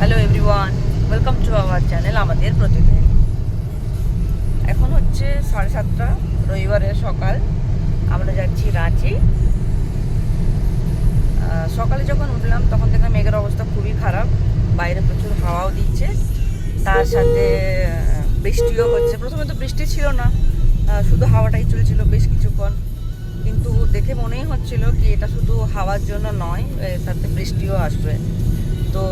Hello everyone, welcome to our channel আমাদের প্রতিদিন। এখন হচ্ছে 7:30, রবিবারের সকাল। আমরা যাচ্ছি রাঁচি। সকালে যখন উঠলাম তখন থেকে মেঘের অবস্থা খুবই খারাপ, বাইরে প্রচুর হাওয়াও দিচ্ছে, তার সাথে বৃষ্টিও হচ্ছে। প্রথমে তো বৃষ্টি ছিল না, শুধু হাওয়াটাই চলছিল বেশ কিছুক্ষণ, কিন্তু দেখে মনেই হচ্ছিল কি এটা শুধু হাওয়ার জন্য নয়, তাতে বৃষ্টিও আসবে। তো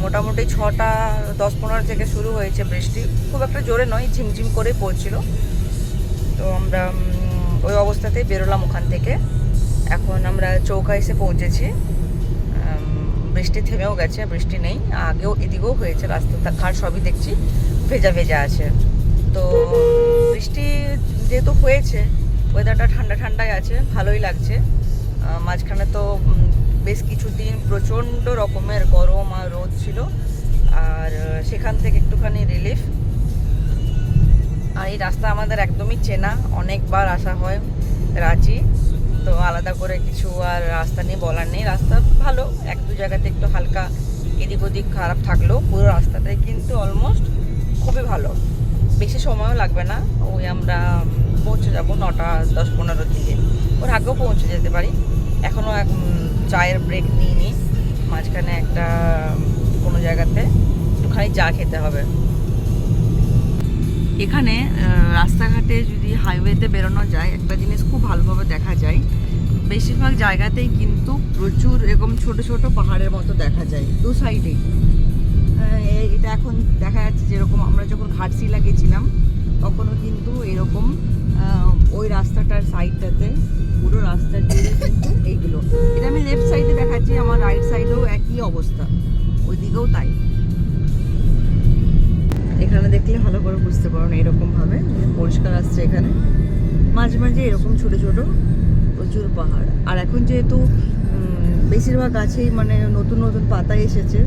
মোটামুটি 6:10-15 থেকে শুরু হয়েছে বৃষ্টি, খুব একটা জোরে নয়, ঝিমঝিম করে পড়ছিল। তো আমরা ওই অবস্থাতেই বেরোলাম ওখান থেকে। এখন আমরা চৌকা এসে পৌঁছেছি। বৃষ্টি থেমেও গেছে, বৃষ্টি নেই, আগেও এদিকেও হয়েছে, রাস্তাঘাট সবই দেখছি ভেজা ভেজা আছে। তো বৃষ্টি যেহেতু হয়েছে, ওয়েদারটা ঠান্ডা ঠান্ডাই আছে, ভালোই লাগছে। মাঝখানে তো বেশ কিছুদিন প্রচণ্ড রকমের গরম আর রোদ ছিল, আর সেখান থেকে একটুখানি রিলিফ। আর এই রাস্তা আমাদের একদমই চেনা, অনেকবার আসা হয় রাঁচি, তো আলাদা করে কিছু আর রাস্তা নিয়ে বলার নেই। রাস্তা ভালো, এক দু জায়গাতে একটু হালকা এদিক ওদিক খারাপ থাকলেও পুরো রাস্তাটাই কিন্তু অলমোস্ট খুবই ভালো। বেশি সময়ও লাগবে না, ওই আমরা পৌঁছে যাব 9:10-15 দিকে, ওর আগেও পৌঁছে যেতে পারি। এখনও চায়ের ব্রেক নিইনি, মাঝখানে একটা কোনো জায়গাতে একটুখানি চা খেতে হবে। এখানে রাস্তাঘাটে যদি হাইওয়েতে বেরোনো যায়, একটা জিনিস খুব ভালোভাবে দেখা যায়, বেশিরভাগ জায়গাতেই কিন্তু প্রচুর এরকম ছোট ছোট পাহাড়ের মতো দেখা যায় দু সাইডেই। এটা এখন দেখা যাচ্ছে, যেরকম আমরা যখন ঘাটশিলা গেছিলাম তখনও কিন্তু এরকম ওই রাস্তাটার সাইডটাতে পুরো রাস্তা জুড়ে কিন্তু এইগুলো। এটা আমি লেফট সাইডে দেখাচ্ছি, আমার রাইট সাইডেও একই অবস্থা, ওইদিকেও তাই। এখানে দেখলে ভালো করে বুঝতে পারো না, এরকমভাবে পরিষ্কার আসছে। এখানে মাঝে মাঝে এরকম ছোট ছোট প্রচুর পাহাড়। আর এখন যেহেতু বেশিরভাগ গাছেই মানে নতুন নতুন পাতা এসেছে,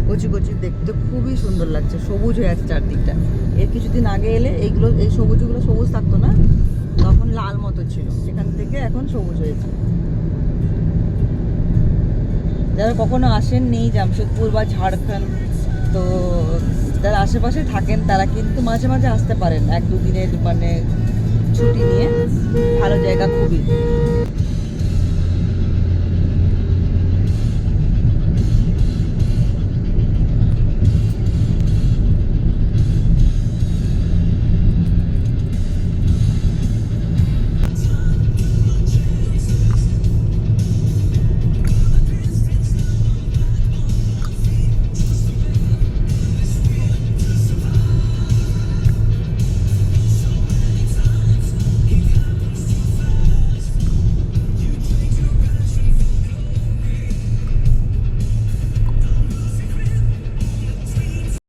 কচি কচি, দেখতে খুবই সুন্দর লাগছে, সবুজ হয়ে আছে চারদিকটা। এর কিছুদিন আগে এলে এইগুলো, এই সবুজগুলো সবুজ থাকতো না, তখন লাল মতো ছিল, সেখান থেকে এখন সবুজ হয়েছে। যারা কখনো আসেননি জামশেদপুর বা ঝাড়খণ্ড, তো যারা আশেপাশে থাকেন তারা কিন্তু মাঝে মাঝে আসতে পারেন, 1-2 দিনের মানে ছুটি নিয়ে। ভালো জায়গা খুবই।